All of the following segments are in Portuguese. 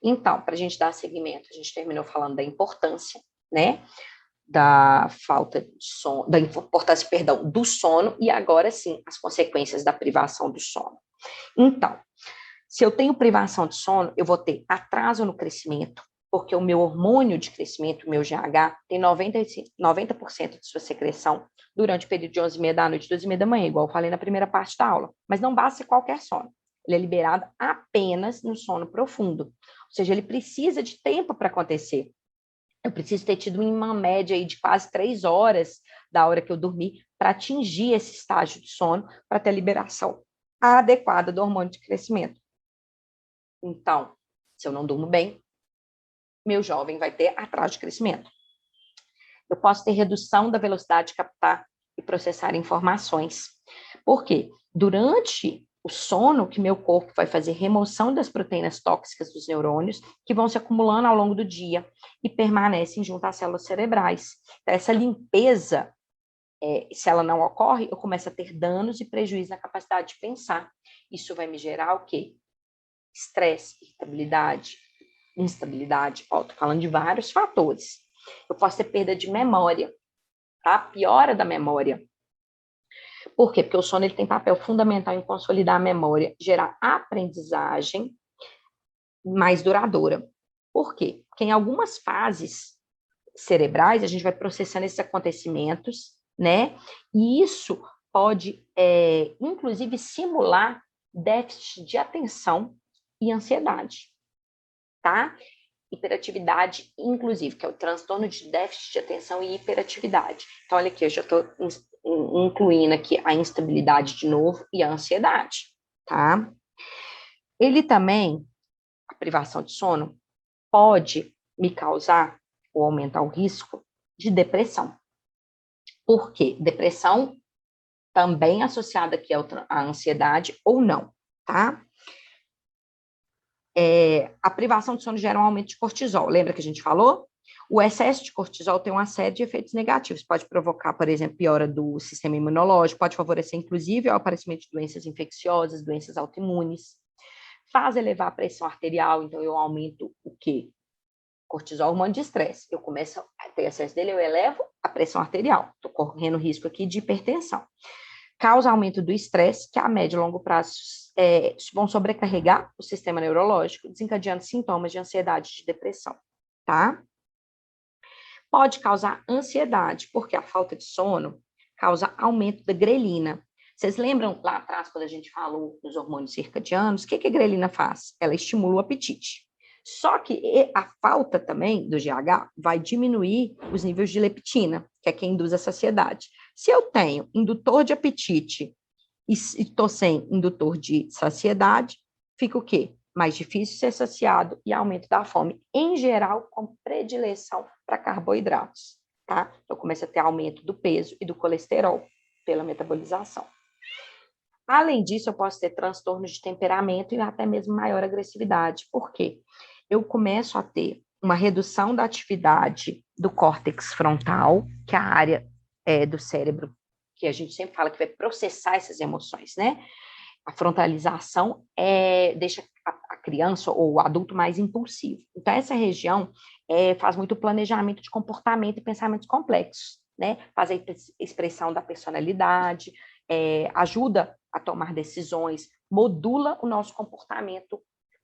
Então, para a gente dar seguimento, a gente terminou falando da importância, né? Da falta de sono, da importância, perdão, do sono, e agora sim, as consequências da privação do sono. Então, se eu tenho privação de sono, eu vou ter atraso no crescimento, porque o meu hormônio de crescimento, o meu GH, tem 90% de sua secreção durante o período de 11h30 da noite, 2h30 da manhã, igual eu falei na primeira parte da aula. Mas não basta qualquer sono. Ele é liberado apenas no sono profundo. Ou seja, ele precisa de tempo para acontecer. Eu preciso ter tido uma média aí de quase 3 horas da hora que eu dormi para atingir esse estágio de sono, para ter a liberação adequada do hormônio de crescimento. Então, se eu não durmo bem, meu jovem vai ter atraso de crescimento. Eu posso ter redução da velocidade de captar e processar informações. Por quê? Durante o sono, que meu corpo vai fazer remoção das proteínas tóxicas dos neurônios, que vão se acumulando ao longo do dia e permanecem junto às células cerebrais. Então, essa limpeza, se ela não ocorre, eu começo a ter danos e prejuízos na capacidade de pensar. Isso vai me gerar o quê? Estresse, irritabilidade, instabilidade. Estou falando de vários fatores. Eu posso ter perda de memória, tá? Piora da memória. Por quê? Porque o sono ele tem papel fundamental em consolidar a memória, gerar aprendizagem mais duradoura. Por quê? Porque em algumas fases cerebrais a gente vai processando esses acontecimentos, né? E isso pode, inclusive, simular déficit de atenção e ansiedade, tá? Hiperatividade, inclusive, que é o transtorno de déficit de atenção e hiperatividade. Então, olha aqui, eu já estou incluindo aqui a instabilidade de novo e a ansiedade, tá? Ele também, a privação de sono, pode me causar ou aumentar o risco de depressão. Por quê? Depressão também associada aqui à ansiedade ou não, tá? A privação de sono gera um aumento de cortisol. Lembra que a gente falou? O excesso de cortisol tem uma série de efeitos negativos. Pode provocar, por exemplo, piora do sistema imunológico, pode favorecer, inclusive, o aparecimento de doenças infecciosas, doenças autoimunes. Faz elevar a pressão arterial, então eu aumento o quê? Cortisol, hormônio de estresse. Eu começo a ter excesso dele, eu elevo a pressão arterial. Estou correndo risco aqui de hipertensão. Causa aumento do estresse, que a médio e longo prazo vão sobrecarregar o sistema neurológico, desencadeando sintomas de ansiedade e de depressão, tá? Pode causar ansiedade, porque a falta de sono causa aumento da grelina. Vocês lembram lá atrás, quando a gente falou dos hormônios circadianos, o que a grelina faz? Ela estimula o apetite. Só que a falta também do GH vai diminuir os níveis de leptina, que é quem induz a saciedade. Se eu tenho indutor de apetite e estou sem indutor de saciedade, fica o quê? Mais difícil ser saciado e aumento da fome, em geral, com predileção para carboidratos, tá? Eu começo a ter aumento do peso e do colesterol pela metabolização. Além disso, eu posso ter transtornos de temperamento e até mesmo maior agressividade. Por quê? Eu começo a ter uma redução da atividade do córtex frontal, que é a área do cérebro que a gente sempre fala que vai processar essas emoções, né? A frontalização deixa a criança ou o adulto mais impulsivo. Então, essa região faz muito planejamento de comportamento e pensamentos complexos, né? Faz a expressão da personalidade, ajuda a tomar decisões, modula o nosso comportamento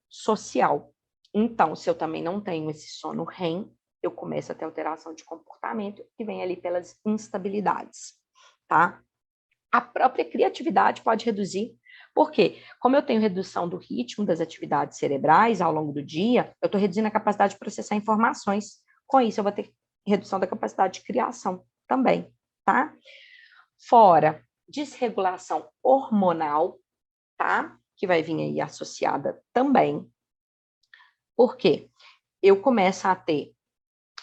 social. Então, se eu também não tenho esse sono REM, eu começo a ter alteração de comportamento que vem ali pelas instabilidades, tá? A própria criatividade pode reduzir. Por quê? Como eu tenho redução do ritmo das atividades cerebrais ao longo do dia, eu estou reduzindo a capacidade de processar informações. Com isso, eu vou ter redução da capacidade de criação também, tá? Fora desregulação hormonal, tá? Que vai vir aí associada também. Por quê? Eu começo a ter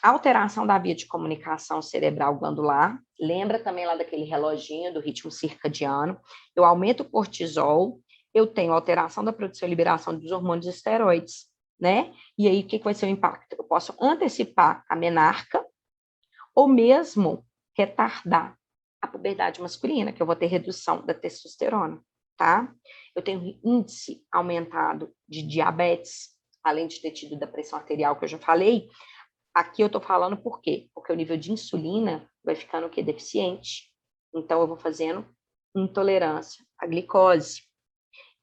alteração da via de comunicação cerebral glandular. Lembra também lá daquele reloginho do ritmo circadiano. Eu aumento o cortisol, eu tenho alteração da produção e liberação dos hormônios esteroides, né? E aí, o que vai ser o impacto? Eu posso antecipar a menarca ou mesmo retardar a puberdade masculina, que eu vou ter redução da testosterona, tá? Eu tenho índice aumentado de diabetes, além de ter tido da pressão arterial que eu já falei, aqui eu estou falando por quê? Porque o nível de insulina vai ficando o quê? Deficiente. Então, eu vou fazendo intolerância à glicose.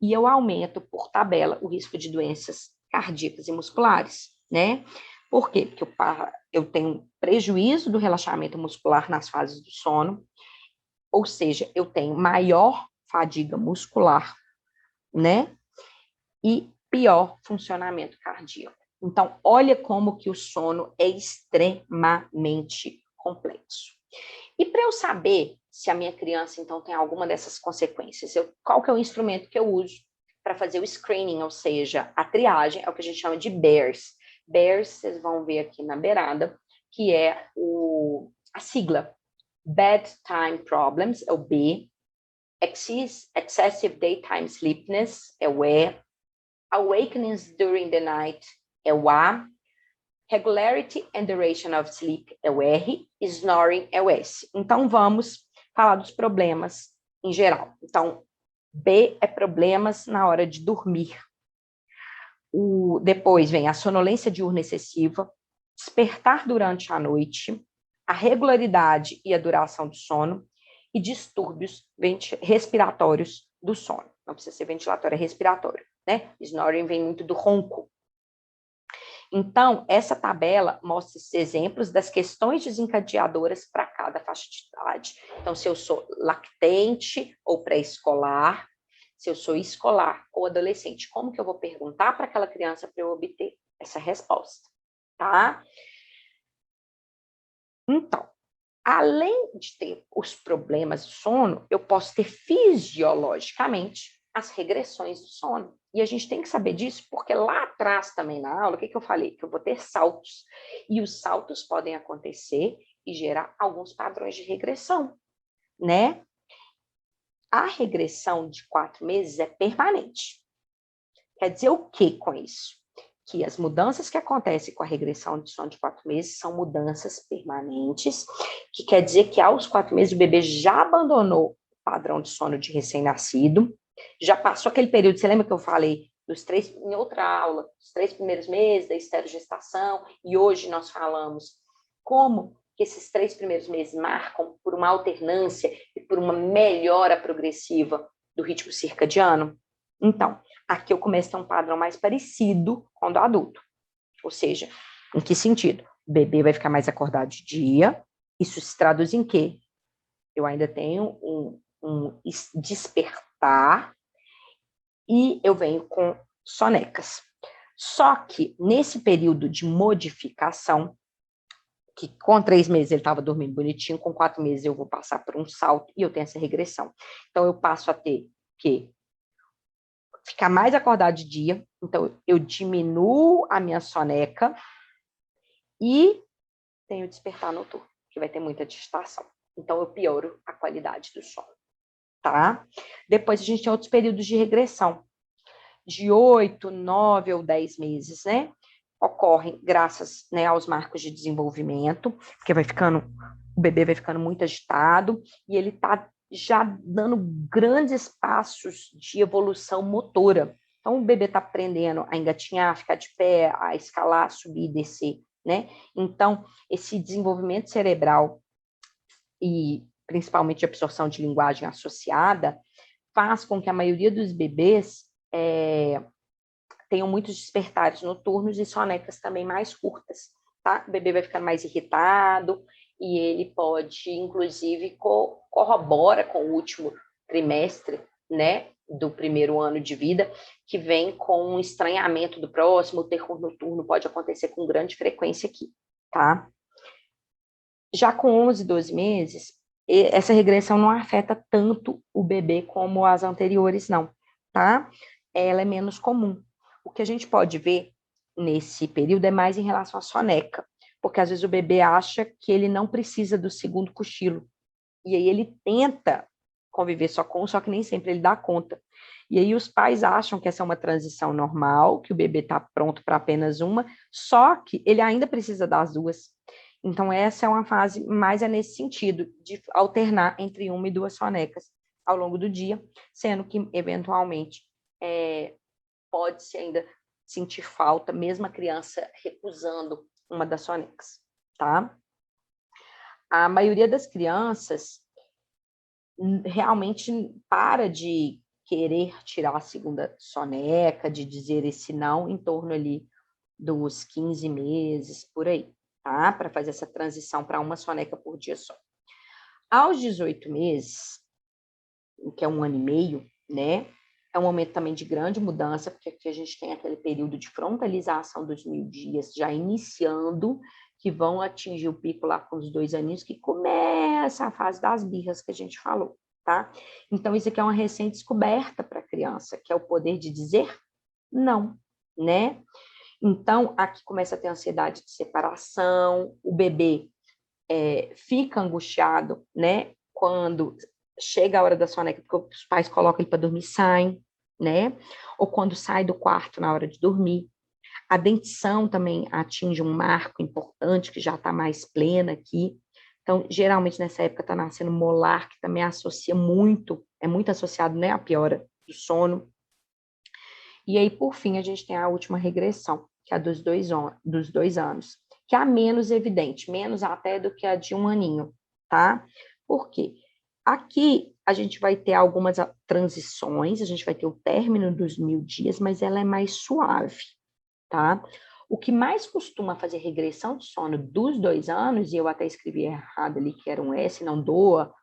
E eu aumento, por tabela, o risco de doenças cardíacas e musculares, né? Por quê? Porque eu tenho prejuízo do relaxamento muscular nas fases do sono, ou seja, eu tenho maior fadiga muscular, né? E pior funcionamento cardíaco. Então, olha como que o sono é extremamente complexo. E para eu saber se a minha criança, então, tem alguma dessas consequências, qual que é o instrumento que eu uso para fazer o screening, ou seja, a triagem, é o que a gente chama de BEARS. BEARS, vocês vão ver aqui na beirada, que é a sigla. Bedtime Problems, é o B. Excessive Daytime Sleepiness, é o E. Awakenings During the Night, é o A. Regularity and Duration of Sleep, é o R. Snoring, é o S. Então, vamos falar dos problemas em geral. Então, B é problemas na hora de dormir. Depois vem a sonolência diurna excessiva, despertar durante a noite, a regularidade e a duração do sono e distúrbios respiratórios do sono. Não precisa ser ventilatório, é respiratório, né? Snoring vem muito do ronco. Então, essa tabela mostra esses exemplos das questões desencadeadoras para cada faixa de idade. Então, se eu sou lactente ou pré-escolar, se eu sou escolar ou adolescente, como que eu vou perguntar para aquela criança para eu obter essa resposta, tá? Então, além de ter os problemas do sono, eu posso ter fisiologicamente as regressões do sono. E a gente tem que saber disso, porque lá atrás também na aula, o que eu falei? Que eu vou ter saltos. E os saltos podem acontecer e gerar alguns padrões de regressão, né? A regressão de 4 meses é permanente. Quer dizer o que com isso? Que as mudanças que acontecem com a regressão de sono de 4 meses são mudanças permanentes, que quer dizer que aos 4 meses o bebê já abandonou o padrão de sono de recém-nascido, já passou aquele período, você lembra que eu falei em outra aula, os 3 primeiros meses da esterogestação, e hoje nós falamos como que esses 3 primeiros meses marcam por uma alternância e por uma melhora progressiva do ritmo circadiano? Então, aqui eu começo a ter um padrão mais parecido com o do adulto. Ou seja, em que sentido? O bebê vai ficar mais acordado de dia, isso se traduz em quê? Eu ainda tenho um despertar e eu venho com sonecas. Só que nesse período de modificação, que com 3 meses ele estava dormindo bonitinho, com 4 meses eu vou passar por um salto e eu tenho essa regressão. Então eu passo a ter que ficar mais acordado de dia, então eu diminuo a minha soneca e tenho despertar noturno, que vai ter muita distração. Então eu pioro a qualidade do sono, tá? Depois a gente tem outros períodos de regressão, de 8, 9 ou 10 meses, né? Ocorrem graças, né, aos marcos de desenvolvimento, porque o bebê vai ficando muito agitado e ele tá já dando grandes passos de evolução motora. Então, o bebê está aprendendo a engatinhar, ficar de pé, a escalar, subir e descer, né? Então, esse desenvolvimento cerebral e principalmente a absorção de linguagem associada faz com que a maioria dos bebês tenham muitos despertares noturnos e sonecas também mais curtas, tá? O bebê vai ficando mais irritado e ele pode, inclusive, corrobora com o último trimestre, né, do primeiro ano de vida, que vem com um estranhamento do próximo, o terror noturno pode acontecer com grande frequência aqui, tá? Já com 11, 12 meses, essa regressão não afeta tanto o bebê como as anteriores, não, tá? Ela é menos comum. O que a gente pode ver nesse período é mais em relação à soneca, porque às vezes o bebê acha que ele não precisa do segundo cochilo, e aí ele tenta conviver só que nem sempre ele dá conta. E aí os pais acham que essa é uma transição normal, que o bebê está pronto para apenas uma, só que ele ainda precisa das duas. Então essa é uma fase mais nesse sentido, de alternar entre 1 e 2 sonecas ao longo do dia, sendo que eventualmente pode-se ainda sentir falta, mesmo a criança recusando uma das sonecas, tá? A maioria das crianças realmente para de querer tirar a segunda soneca, de dizer esse não, em torno ali dos 15 meses, por aí, tá? Para fazer essa transição para uma soneca por dia só. Aos 18 meses, que é 1 ano e meio, né? É um momento também de grande mudança, porque aqui a gente tem aquele período de frontalização dos 1000 dias já iniciando, que vão atingir o pico lá com os 2 aninhos, que começa a fase das birras que a gente falou, tá? Então, isso aqui é uma recém-descoberta para a criança, que é o poder de dizer não, né? Então, aqui começa a ter ansiedade de separação, o bebê fica angustiado, né? Quando chega a hora da soneca, porque os pais colocam ele para dormir, saem, né? Ou quando sai do quarto na hora de dormir. A dentição também atinge um marco importante, que já está mais plena aqui. Então, geralmente, nessa época, está nascendo molar, que também associa muito, é muito associado, né, à piora do sono. E aí, por fim, a gente tem a última regressão, que é a dos 2 anos, que é a menos evidente, menos até do que a de 1 aninho, tá? Por quê? Aqui a gente vai ter algumas transições, a gente vai ter o término dos 1000 dias, mas ela é mais suave, tá? O que mais costuma fazer regressão de sono dos 2 anos, e eu até escrevi errado ali que era um S, não doa,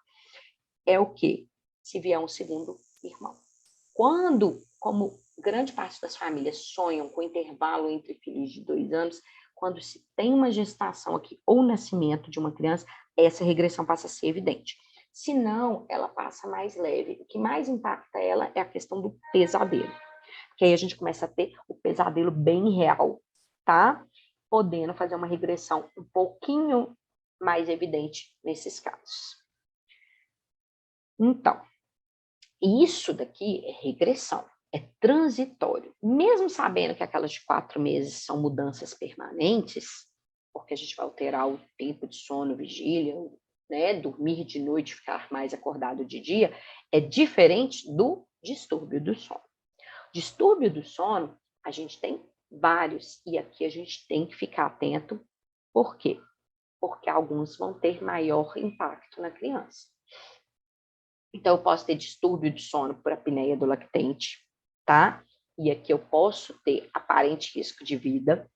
é o quê? Se vier um segundo irmão. Quando, como grande parte das famílias sonham com intervalo entre filhos de 2 anos, quando se tem uma gestação aqui ou nascimento de uma criança, essa regressão passa a ser evidente. Se não, ela passa mais leve. O que mais impacta ela é a questão do pesadelo. Porque aí a gente começa a ter o pesadelo bem real, tá? Podendo fazer uma regressão um pouquinho mais evidente nesses casos. Então, isso daqui é regressão, é transitório. Mesmo sabendo que aquelas de 4 meses são mudanças permanentes, porque a gente vai alterar o tempo de sono, vigília, né, dormir de noite, ficar mais acordado de dia, é diferente do distúrbio do sono. Distúrbio do sono, a gente tem vários, e aqui a gente tem que ficar atento. Por quê? Porque alguns vão ter maior impacto na criança. Então, eu posso ter distúrbio de sono por apneia do lactente, tá? E aqui eu posso ter aparente risco de vida.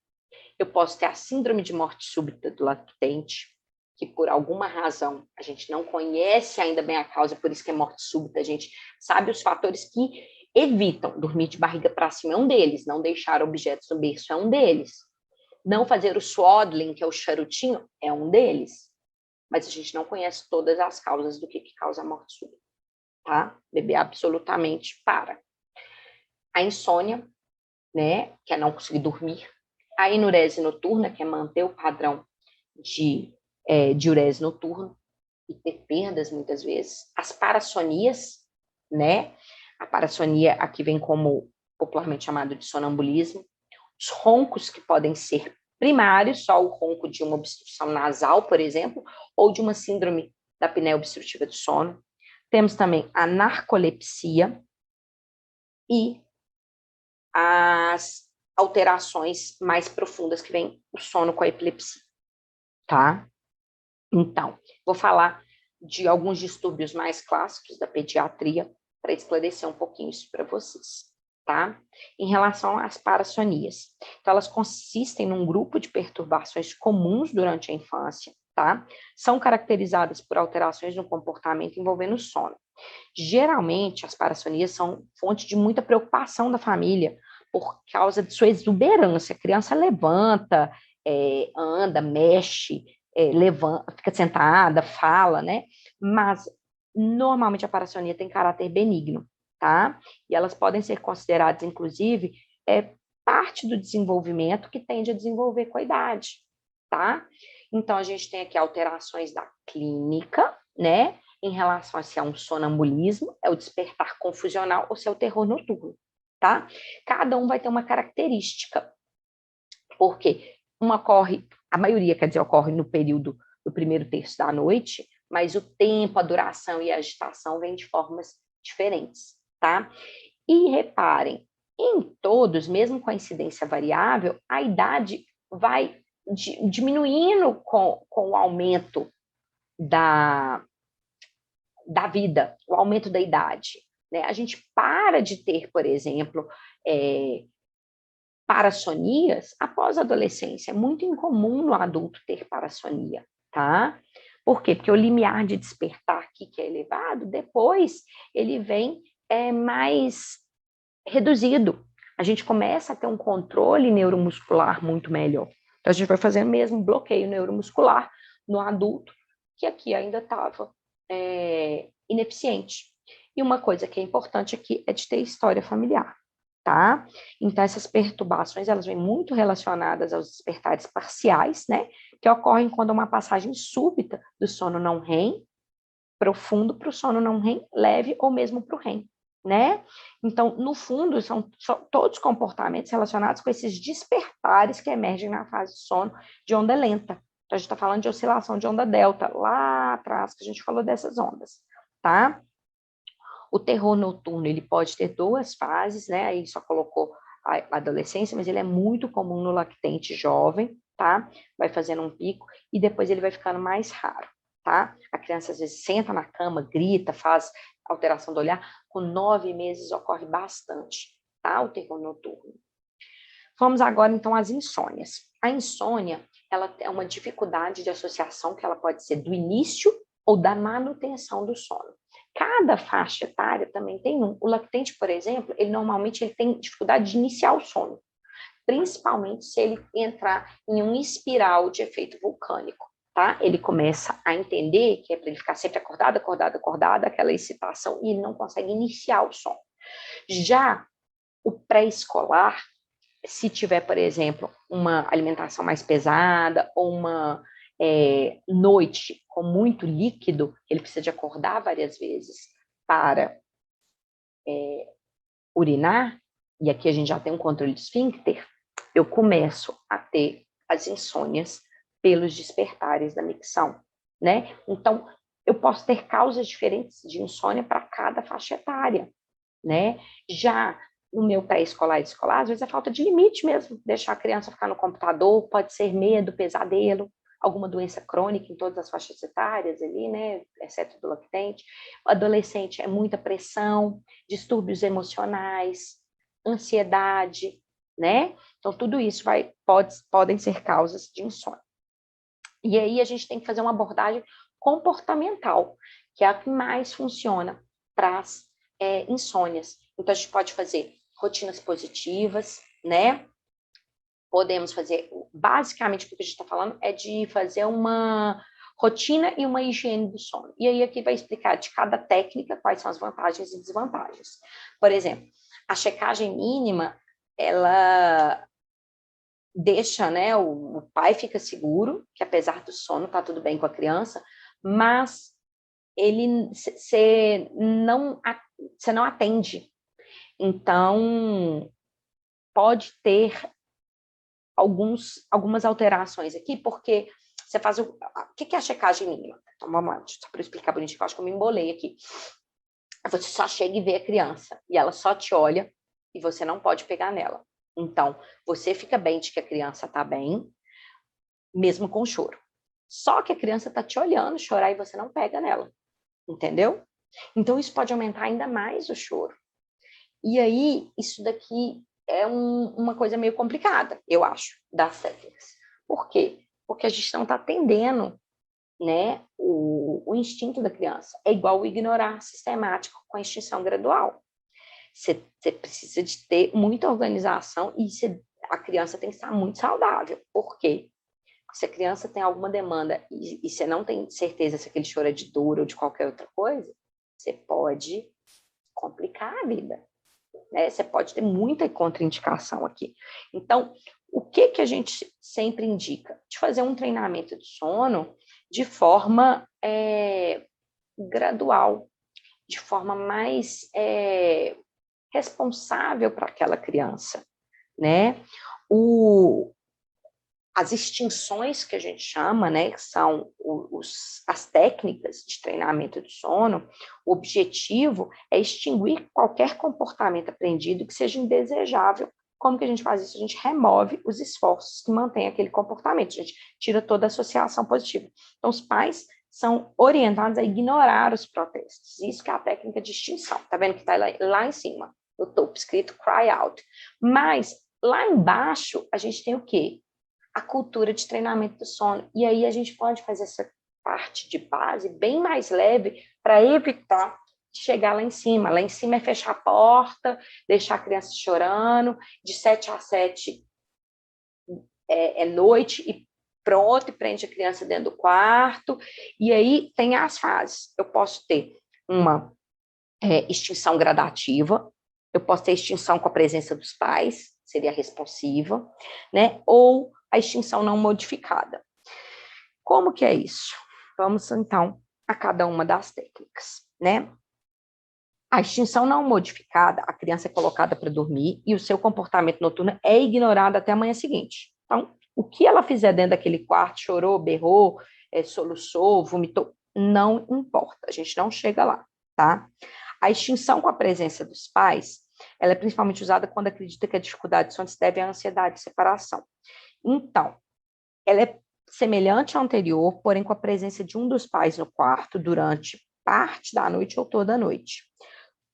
Eu posso ter a síndrome de morte súbita do lactente, que por alguma razão a gente não conhece ainda bem a causa, por isso que é morte súbita. A gente sabe os fatores que evitam. Dormir de barriga para cima é um deles, não deixar objetos no berço é um deles. Não fazer o swaddling, que é o charutinho, é um deles. Mas a gente não conhece todas as causas do que causa a morte súbita. Tá? Bebê absolutamente para. A insônia, né, que é não conseguir dormir. A enurese noturna, que é manter o padrão de diurese noturno e ter perdas muitas vezes. As parassonias, né? A parassonia aqui vem como popularmente chamado de sonambulismo. Os roncos que podem ser primários, só o ronco de uma obstrução nasal, por exemplo, ou de uma síndrome da apneia obstrutiva do sono. Temos também a narcolepsia e as alterações mais profundas que vem o sono com a epilepsia, tá? Então, vou falar de alguns distúrbios mais clássicos da pediatria para esclarecer um pouquinho isso para vocês, tá? Em relação às parassonias. Então, elas consistem num grupo de perturbações comuns durante a infância, tá? São caracterizadas por alterações no comportamento envolvendo o sono. Geralmente, as parassonias são fonte de muita preocupação da família por causa de sua exuberância. A criança levanta, anda, mexe, levanta, fica sentada, fala, né? Mas, normalmente, a parassonia tem caráter benigno, tá? E elas podem ser consideradas, inclusive, parte do desenvolvimento que tende a desenvolver com a idade, tá? Então, a gente tem aqui alterações da clínica, né? Em relação a se é um sonambulismo, é o despertar confusional ou se é o terror noturno, tá? Cada um vai ter uma característica, porque a maioria, quer dizer, ocorre no período do primeiro terço da noite, mas o tempo, a duração e a agitação vêm de formas diferentes, tá? E reparem, Em todos, mesmo com a incidência variável, a idade vai diminuindo com o aumento da vida, o aumento da idade. Né? A gente para de ter, por exemplo, parassonias após a adolescência. É muito incomum no adulto ter parassonia, tá? Por quê? Porque o limiar de despertar aqui, que é elevado, depois ele vem mais reduzido. A gente começa a ter um controle neuromuscular muito melhor. Então, a gente vai fazendo mesmo bloqueio neuromuscular no adulto, que aqui ainda estava ineficiente. E uma coisa que é importante aqui é de ter história familiar, tá? Então, essas perturbações, elas vêm muito relacionadas aos despertares parciais, né? Que ocorrem quando uma passagem súbita do sono não REM profundo para o sono não REM leve ou mesmo para o REM, né? Então, no fundo, são todos comportamentos relacionados com esses despertares que emergem na fase de sono de onda lenta. Então, a gente está falando de oscilação de onda delta, lá atrás, que a gente falou dessas ondas, tá? O terror noturno, ele pode ter duas fases, né? Aí só colocou a adolescência, mas ele é muito comum no lactente jovem, tá? Vai fazendo um pico e depois ele vai ficando mais raro, tá? A criança às vezes senta na cama, grita, faz alteração do olhar. Com 9 meses ocorre bastante, tá? O terror noturno. Vamos agora, então, às insônias. A insônia, ela é uma dificuldade de associação que ela pode ser do início ou da manutenção do sono. Cada faixa etária também tem um. O lactente, por exemplo, ele normalmente tem dificuldade de iniciar o sono, principalmente se ele entrar em um espiral de efeito vulcânico, tá? Ele começa a entender que é para ele ficar sempre acordado, acordado, acordado, aquela excitação, e ele não consegue iniciar o sono. Já o pré-escolar, se tiver, por exemplo, uma alimentação mais pesada ou uma noite com muito líquido, ele precisa de acordar várias vezes para urinar, e aqui a gente já tem um controle de esfíncter, eu começo a ter as insônias pelos despertares da micção, né? Então, eu posso ter causas diferentes de insônia para cada faixa etária, né? Já no meu pré-escolar e escolar, às vezes é falta de limite mesmo, deixar a criança ficar no computador, pode ser medo, pesadelo, alguma doença crônica em todas as faixas etárias ali, né, exceto do lactente. O adolescente é muita pressão, distúrbios emocionais, ansiedade, né? Então, tudo isso podem ser causas de insônia. E aí a gente tem que fazer uma abordagem comportamental, que é a que mais funciona para as insônias. Então, a gente pode fazer rotinas positivas, né? Podemos fazer, basicamente, o que a gente está falando é de fazer uma rotina e uma higiene do sono. E aí aqui vai explicar de cada técnica quais são as vantagens e desvantagens. Por exemplo, a checagem mínima, ela deixa, né, o pai fica seguro, que apesar do sono está tudo bem com a criança, mas você não atende. Então, pode ter algumas alterações aqui, porque você faz o que é a checagem mínima? Então, vamos lá, só para eu explicar bonitinho, eu acho que eu me embolei aqui. Você só chega e vê a criança, e ela só te olha, e você não pode pegar nela. Então, você fica bem de que a criança está bem, mesmo com choro. Só que a criança está te olhando chorar e você não pega nela, entendeu? Então, isso pode aumentar ainda mais o choro. E aí, isso daqui é uma coisa meio complicada, eu acho, das técnicas. Por quê? Porque a gente não está atendendo, né, o instinto da criança. É igual o ignorar sistemático com a extinção gradual. Você precisa de ter muita organização e a criança tem que estar muito saudável. Por quê? Se a criança tem alguma demanda e você não tem certeza se aquele choro é de dor ou de qualquer outra coisa, você pode complicar a vida. Né? Você pode ter muita contraindicação aqui. Então, o que a gente sempre indica? De fazer um treinamento de sono de forma gradual, de forma mais responsável para aquela criança, né? as extinções que a gente chama, né, que são as técnicas de treinamento do sono, o objetivo é extinguir qualquer comportamento aprendido que seja indesejável. Como que a gente faz isso? A gente remove os esforços que mantêm aquele comportamento, a gente tira toda a associação positiva. Então, os pais são orientados a ignorar os protestos. Isso que é a técnica de extinção. Tá vendo que está lá em cima, no topo, escrito cry out. Mas, lá embaixo, a gente tem o quê? A cultura de treinamento do sono. E aí a gente pode fazer essa parte de base bem mais leve para evitar de chegar lá em cima. Lá em cima é fechar a porta, deixar a criança chorando, de 7 às 7 é noite e pronto, e prende a criança dentro do quarto. E aí tem as fases. Eu posso ter uma extinção gradativa, eu posso ter extinção com a presença dos pais, seria responsiva, né? Ou a extinção não modificada. Como que é isso? Vamos, então, a cada uma das técnicas, né? A extinção não modificada, a criança é colocada para dormir e o seu comportamento noturno é ignorado até a manhã seguinte. Então, o que ela fizer dentro daquele quarto, chorou, berrou, soluçou, vomitou, não importa, a gente não chega lá, tá? A extinção com a presença dos pais, ela é principalmente usada quando acredita que a dificuldade de sono se deve à ansiedade de separação. Então, ela é semelhante à anterior, porém com a presença de um dos pais no quarto durante parte da noite ou toda a noite.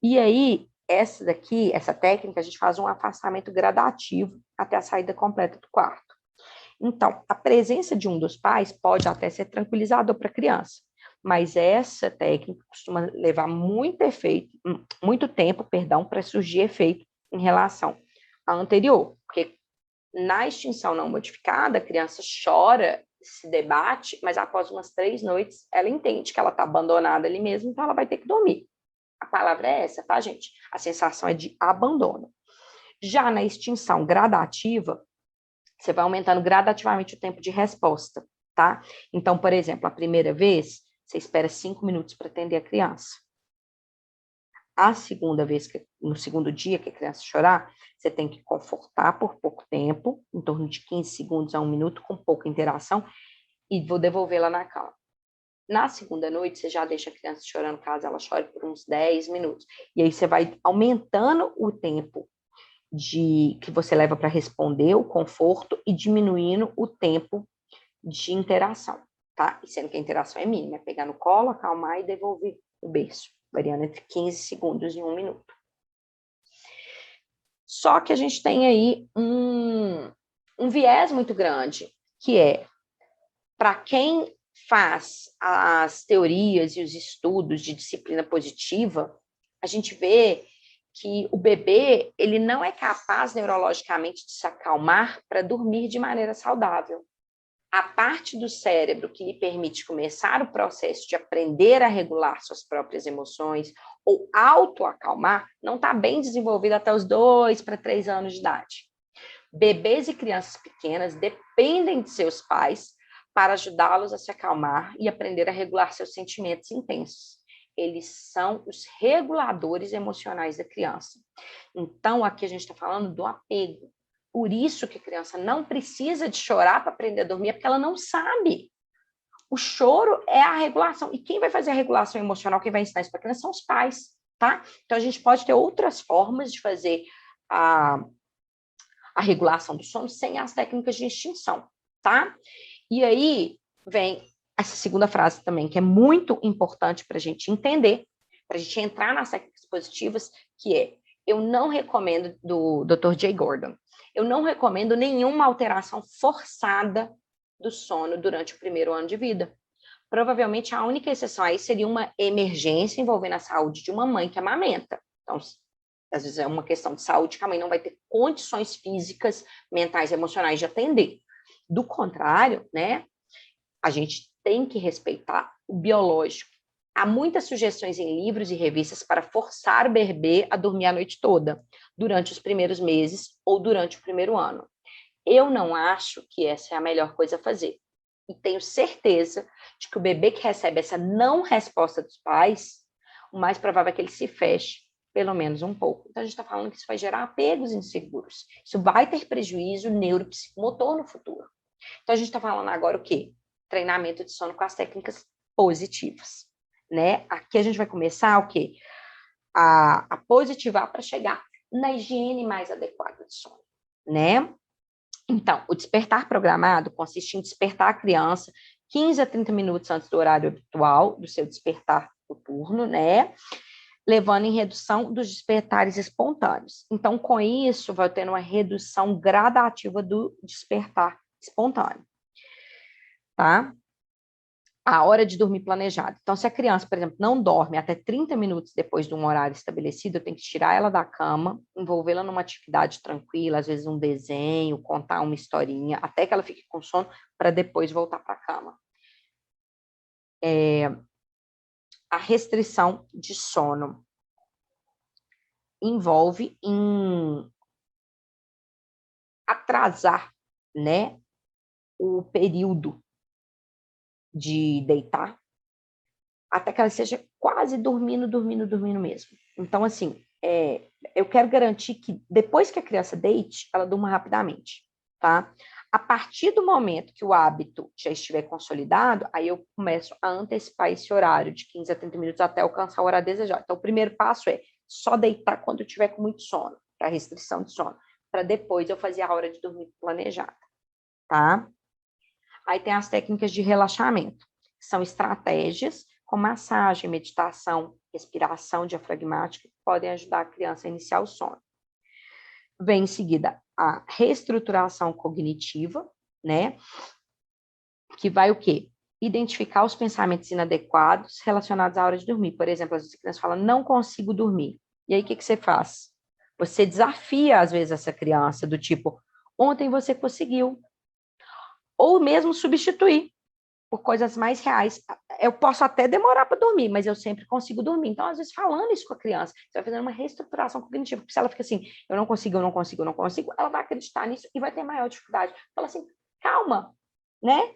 E aí, essa técnica, a gente faz um afastamento gradativo até a saída completa do quarto. Então, a presença de um dos pais pode até ser tranquilizador para a criança, mas essa técnica costuma levar muito tempo, para surgir efeito em relação à anterior, porque na extinção não modificada, a criança chora, se debate, mas após umas 3 noites, ela entende que ela está abandonada ali mesmo, então ela vai ter que dormir. A palavra é essa, tá, gente? A sensação é de abandono. Já na extinção gradativa, você vai aumentando gradativamente o tempo de resposta, tá? Então, por exemplo, a primeira vez, você espera 5 minutos para atender a criança. A segunda vez, no segundo dia que a criança chorar, você tem que confortar por pouco tempo, em torno de 15 segundos a 1 minuto, com pouca interação, e vou devolvê-la na calma. Na segunda noite, você já deixa a criança chorando, caso ela chore por uns 10 minutos. E aí você vai aumentando o tempo que você leva para responder, o conforto, e diminuindo o tempo de interação, tá? E sendo que a interação é mínima, é pegar no colo, acalmar e devolver o berço, variando entre 15 segundos e 1 minuto. Só que a gente tem aí um viés muito grande, que é, para quem faz as teorias e os estudos de disciplina positiva, a gente vê que o bebê, ele não é capaz neurologicamente de se acalmar para dormir de maneira saudável. A parte do cérebro que lhe permite começar o processo de aprender a regular suas próprias emoções ou autoacalmar não está bem desenvolvida até os 2 para 3 anos de idade. Bebês e crianças pequenas dependem de seus pais para ajudá-los a se acalmar e aprender a regular seus sentimentos intensos. Eles são os reguladores emocionais da criança. Então, aqui a gente está falando do apego. Por isso que a criança não precisa de chorar para aprender a dormir, porque ela não sabe. O choro é a regulação. E quem vai fazer a regulação emocional, quem vai ensinar isso para a criança, são os pais, tá? Então, a gente pode ter outras formas de fazer a regulação do sono sem as técnicas de extinção, tá? E aí vem essa segunda frase também, que é muito importante para a gente entender, para a gente entrar nas técnicas positivas, que é: eu não recomendo, do Dr. Jay Gordon, eu não recomendo nenhuma alteração forçada do sono durante o primeiro ano de vida. Provavelmente a única exceção aí seria uma emergência envolvendo a saúde de uma mãe que amamenta. Então, às vezes é uma questão de saúde que a mãe não vai ter condições físicas, mentais e emocionais de atender. Do contrário, né, a gente tem que respeitar o biológico. Há muitas sugestões em livros e revistas para forçar o bebê a dormir a noite toda, durante os primeiros meses ou durante o primeiro ano. Eu não acho que essa é a melhor coisa a fazer. E tenho certeza de que o bebê que recebe essa não resposta dos pais, o mais provável é que ele se feche, pelo menos um pouco. Então, a gente está falando que isso vai gerar apegos inseguros. Isso vai ter prejuízo neuropsicomotor no futuro. Então, a gente está falando agora o quê? Treinamento de sono com as técnicas positivas, né? Aqui a gente vai começar o quê? A positivar para chegar na higiene mais adequada de sono, né? Então, o despertar programado consiste em despertar a criança 15 a 30 minutos antes do horário habitual do seu despertar noturno, né? Levando em redução dos despertares espontâneos. Então, com isso, vai tendo uma redução gradativa do despertar espontâneo, tá? A hora de dormir planejada. Então, se a criança, por exemplo, não dorme até 30 minutos depois de um horário estabelecido, eu tenho que tirar ela da cama, envolvê-la numa atividade tranquila, às vezes um desenho, contar uma historinha, até que ela fique com sono, para depois voltar para a cama. A restrição de sono envolve em atrasar, né, o período de deitar, até que ela esteja quase dormindo mesmo. Então, assim, eu quero garantir que depois que a criança deite, ela durma rapidamente, tá? A partir do momento que o hábito já estiver consolidado, aí eu começo a antecipar esse horário de 15 a 30 minutos até alcançar o horário desejado. Então, o primeiro passo é só deitar quando eu tiver com muito sono, que é a restrição de sono, para depois eu fazer a hora de dormir planejada, tá? Aí tem as técnicas de relaxamento, que são estratégias com massagem, meditação, respiração diafragmática, que podem ajudar a criança a iniciar o sono. Vem em seguida a reestruturação cognitiva, né? Que vai o quê? Identificar os pensamentos inadequados relacionados à hora de dormir. Por exemplo, as crianças falam, não consigo dormir. E aí, o que você faz? Você desafia, às vezes, essa criança, do tipo, ontem você conseguiu. Ou mesmo substituir por coisas mais reais. Eu posso até demorar para dormir, mas eu sempre consigo dormir. Então, às vezes, falando isso com a criança, você vai fazendo uma reestruturação cognitiva, porque se ela fica assim, eu não consigo, eu não consigo, eu não consigo, ela vai acreditar nisso e vai ter maior dificuldade. Fala assim, calma, né?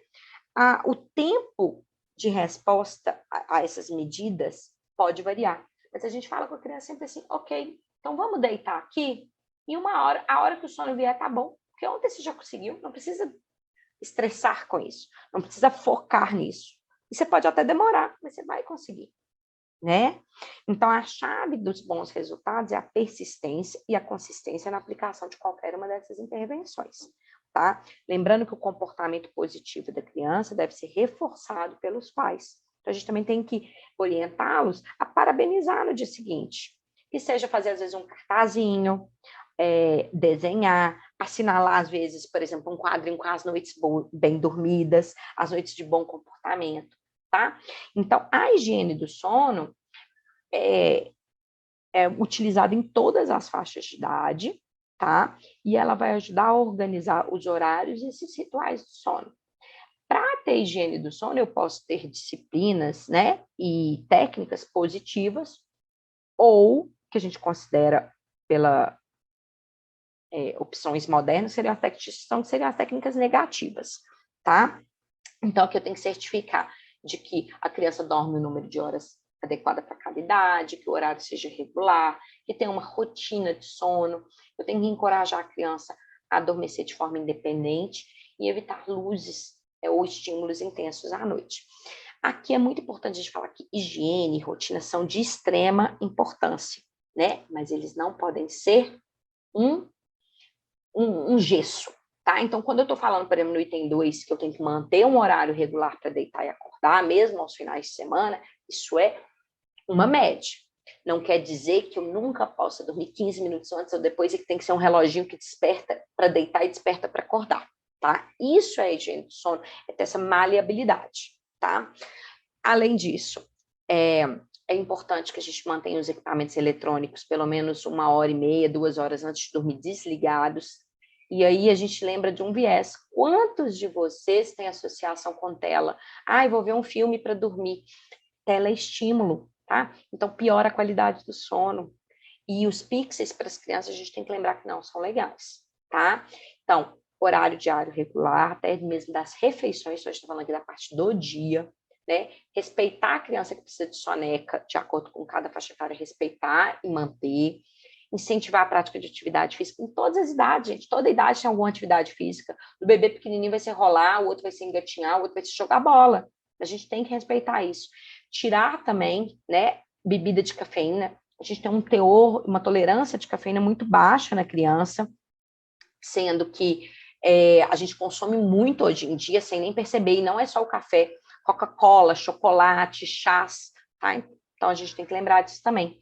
O tempo de resposta a essas medidas pode variar. Mas a gente fala com a criança sempre assim, ok, então vamos deitar aqui, e uma hora, a hora que o sono vier, tá bom, porque ontem você já conseguiu, não precisa estressar com isso, não precisa focar nisso. E você pode até demorar, mas você vai conseguir, né? Então, a chave dos bons resultados é a persistência e a consistência na aplicação de qualquer uma dessas intervenções, tá? Lembrando que o comportamento positivo da criança deve ser reforçado pelos pais. Então, a gente também tem que orientá-los a parabenizar no dia seguinte, que seja fazer, às vezes, um cartazinho, desenhar, assinalar, às vezes, por exemplo, um quadrinho com as noites bem dormidas, as noites de bom comportamento, tá? Então, a higiene do sono é utilizada em todas as faixas de idade, tá? E ela vai ajudar a organizar os horários e esses rituais do sono. Para ter higiene do sono, eu posso ter disciplinas, né, e técnicas positivas, ou que a gente considera pela opções modernas, seriam as técnicas negativas, tá? Então, aqui eu tenho que certificar de que a criança dorme o número de horas adequada para cada idade, que o horário seja regular, que tenha uma rotina de sono. Eu tenho que encorajar a criança a adormecer de forma independente e evitar luzes ou estímulos intensos à noite. Aqui é muito importante a gente falar que higiene e rotina são de extrema importância, né? Mas eles não podem ser um gesso, tá? Então, quando eu estou falando, por exemplo, no item 2, que eu tenho que manter um horário regular para deitar e acordar, mesmo aos finais de semana, isso é uma média. Não quer dizer que eu nunca possa dormir 15 minutos antes ou depois e que tem que ser um reloginho que desperta para deitar e desperta para acordar, tá? Isso é higiene do sono, é ter essa maleabilidade, tá? Além disso, é importante que a gente mantenha os equipamentos eletrônicos pelo menos 1h30, 2 horas antes de dormir desligados. E aí a gente lembra de um viés. Quantos de vocês têm associação com tela? Vou ver um filme para dormir. Tela é estímulo, tá? Então piora a qualidade do sono. E os pixels para as crianças a gente tem que lembrar que não são legais, tá? Então, horário diário regular, até mesmo das refeições, a gente está falando aqui da parte do dia, né? Respeitar a criança que precisa de soneca, de acordo com cada faixa etária, respeitar e manter. incentivar a prática de atividade física em todas as idades, gente. Toda idade tem alguma atividade física. O bebê pequenininho vai ser rolar, o outro vai ser engatinhar, o outro vai ser jogar bola. A gente tem que respeitar isso. Tirar também, né, bebida de cafeína. A gente tem um teor, uma tolerância de cafeína muito baixa na criança, sendo que a gente consome muito hoje em dia sem nem perceber, e não é só o café, Coca-Cola, chocolate, chás, tá? Então a gente tem que lembrar disso também.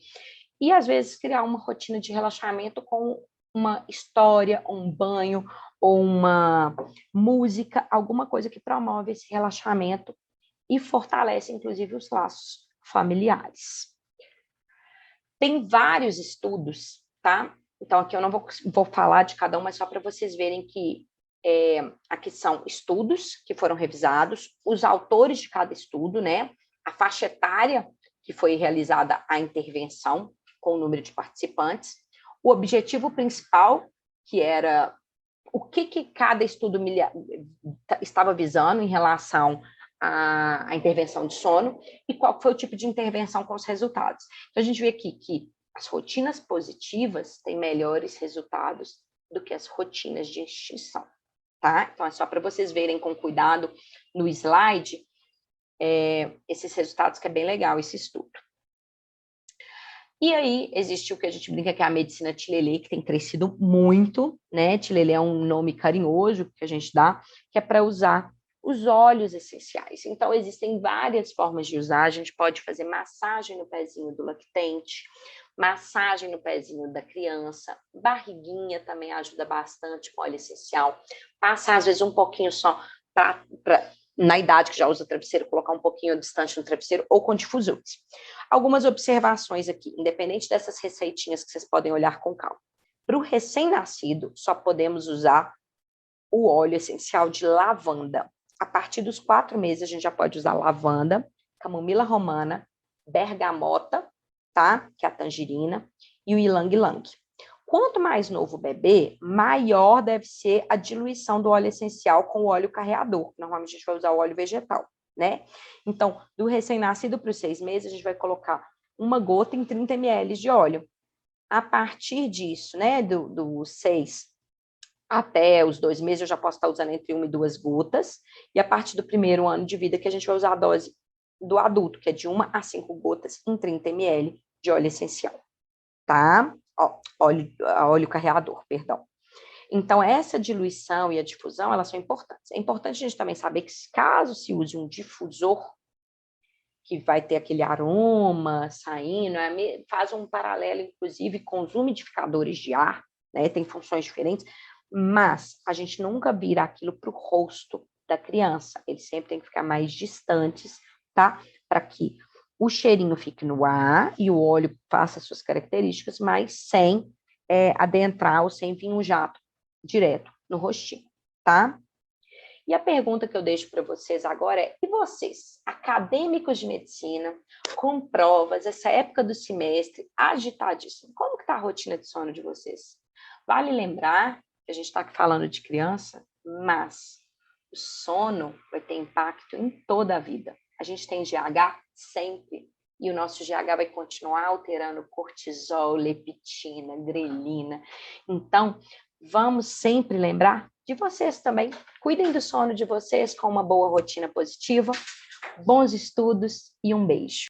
E às vezes criar uma rotina de relaxamento com uma história, um banho, ou uma música, alguma coisa que promove esse relaxamento e fortalece, inclusive, os laços familiares. Tem vários estudos, tá? Então, aqui eu não vou falar de cada um, mas só para vocês verem que aqui são estudos que foram revisados, os autores de cada estudo, né? A faixa etária que foi realizada a intervenção com o número de participantes, o objetivo principal, que era o que cada estudo estava visando em relação à intervenção de sono e qual foi o tipo de intervenção com os resultados. Então, a gente vê aqui que as rotinas positivas têm melhores resultados do que as rotinas de extinção, tá? Então, é só para vocês verem com cuidado no slide esses resultados, que é bem legal esse estudo. E aí, existe o que a gente brinca que é a medicina Tilelê, que tem crescido muito, né? Tilelê é um nome carinhoso que a gente dá, que é para usar os óleos essenciais. Então, existem várias formas de usar. A gente pode fazer massagem no pezinho do lactente, massagem no pezinho da criança, barriguinha também ajuda bastante com óleo essencial. Passar, às vezes, um pouquinho só na idade que já usa travesseiro, colocar um pouquinho distante no travesseiro ou com difusores. Algumas observações aqui, independente dessas receitinhas que vocês podem olhar com calma. Para o recém-nascido, só podemos usar o óleo essencial de lavanda. A partir dos 4 meses, a gente já pode usar lavanda, camomila romana, bergamota, tá? Que é a tangerina, e o ylang-ylang. Quanto mais novo o bebê, maior deve ser a diluição do óleo essencial com o óleo carreador. Normalmente a gente vai usar o óleo vegetal, né? Então, do recém-nascido para os 6 meses, a gente vai colocar uma gota em 30 ml de óleo. A partir disso, né, dos 6 até os 2 meses, eu já posso estar usando entre 1 e 2 gotas. E a partir do primeiro ano de vida, que a gente vai usar a dose do adulto, que é de 1 a 5 gotas em 30 ml de óleo essencial, tá? Óleo carreador, perdão. Então, essa diluição e a difusão, elas são importantes. É importante a gente também saber que, caso se use um difusor, que vai ter aquele aroma saindo, faz um paralelo, inclusive, com os umidificadores de ar, né? Tem funções diferentes, mas a gente nunca vira aquilo para o rosto da criança. Eles sempre têm que ficar mais distantes, tá? Para que o cheirinho fique no ar e o óleo faça suas características, mas sem adentrar ou sem vir um jato direto no rostinho, tá? E a pergunta que eu deixo para vocês agora é: e vocês, acadêmicos de medicina, com provas, essa época do semestre, agitadíssimo, como que está a rotina de sono de vocês? Vale lembrar que a gente está falando de criança, mas o sono vai ter impacto em toda a vida. A gente tem GH sempre, e o nosso GH vai continuar alterando cortisol, leptina, grelina. Então, vamos sempre lembrar de vocês também. Cuidem do sono de vocês com uma boa rotina positiva, bons estudos e um beijo.